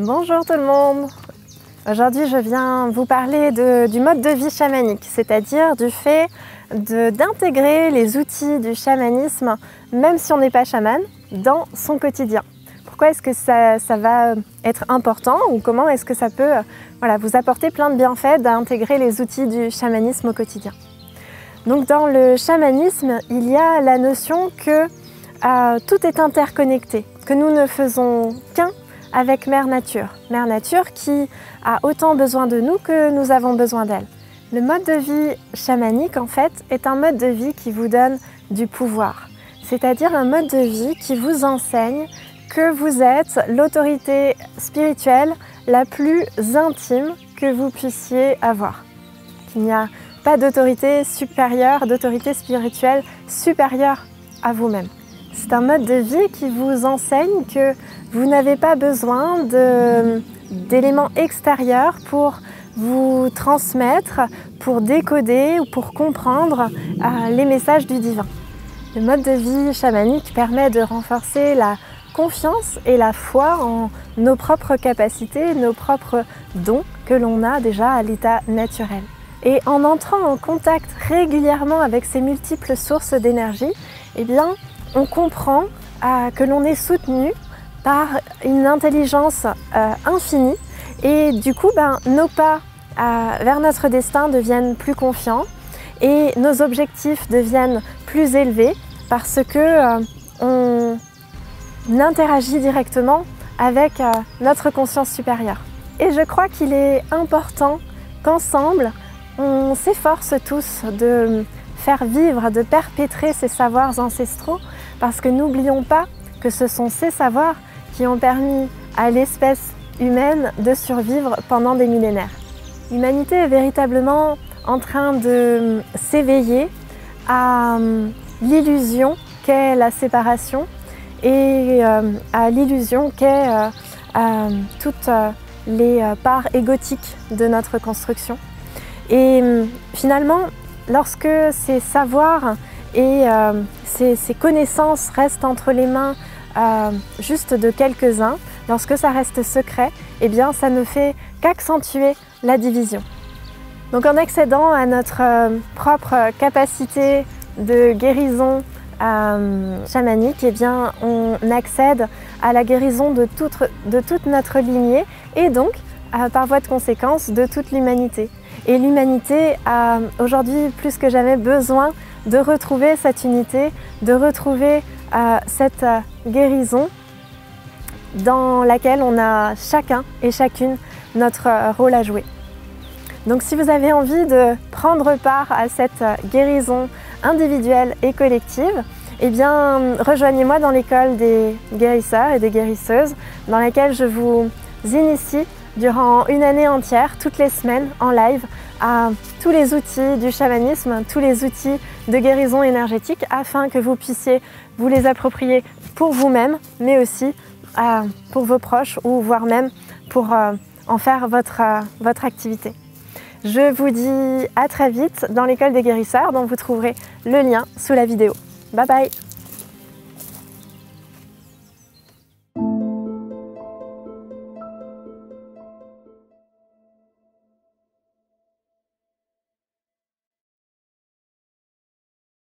Bonjour tout le monde! Aujourd'hui je viens vous parler du mode de vie chamanique, c'est-à-dire du fait d'intégrer les outils du chamanisme, même si on n'est pas chaman, dans son quotidien. Pourquoi est-ce que ça va être important ou comment est-ce que ça peut vous apporter plein de bienfaits d'intégrer les outils du chamanisme au quotidien. Donc dans le chamanisme, il y a la notion que tout est interconnecté, que nous ne faisons qu'un avec Mère Nature. Mère Nature qui a autant besoin de nous que nous avons besoin d'elle. Le mode de vie chamanique, en fait, est un mode de vie qui vous donne du pouvoir. C'est-à-dire un mode de vie qui vous enseigne que vous êtes l'autorité spirituelle la plus intime que vous puissiez avoir. Qu'il n'y a pas d'autorité supérieure, d'autorité spirituelle supérieure à vous-même. C'est un mode de vie qui vous enseigne que vous n'avez pas besoin d'éléments extérieurs pour vous transmettre, pour décoder ou pour comprendre les messages du divin. Le mode de vie chamanique permet de renforcer la confiance et la foi en nos propres capacités, nos propres dons que l'on a déjà à l'état naturel. Et en entrant en contact régulièrement avec ces multiples sources d'énergie, eh bien, on comprend que l'on est soutenu par une intelligence infinie et du coup, nos pas vers notre destin deviennent plus confiants et nos objectifs deviennent plus élevés parce que on interagit directement avec notre conscience supérieure. Et je crois qu'il est important qu'ensemble, on s'efforce tous de faire vivre, de perpétrer ces savoirs ancestraux parce que n'oublions pas que ce sont ces savoirs qui ont permis à l'espèce humaine de survivre pendant des millénaires. L'humanité est véritablement en train de s'éveiller à l'illusion qu'est la séparation et à l'illusion qu'est toutes les parts égotiques de notre construction. Et finalement, lorsque ces savoirs et ces connaissances restent entre les mains juste de quelques-uns, lorsque ça reste secret, eh bien ça ne fait qu'accentuer la division. Donc en accédant à notre propre capacité de guérison chamanique, eh bien on accède à la guérison de toute notre lignée et donc par voie de conséquence de toute l'humanité. Et l'humanité a aujourd'hui plus que jamais besoin de retrouver cette unité, de retrouver cette guérison dans laquelle on a chacun et chacune notre rôle à jouer. Donc si vous avez envie de prendre part à cette guérison individuelle et collective, eh bien rejoignez-moi dans l'école des guérisseurs et des guérisseuses dans laquelle je vous initie durant une année entière, toutes les semaines, en live, à tous les outils du chamanisme, tous les outils de guérison énergétique, afin que vous puissiez vous les approprier pour vous-même, mais aussi pour vos proches, ou voire même pour en faire votre activité. Je vous dis à très vite dans l'école des guérisseurs, dont vous trouverez le lien sous la vidéo. Bye bye!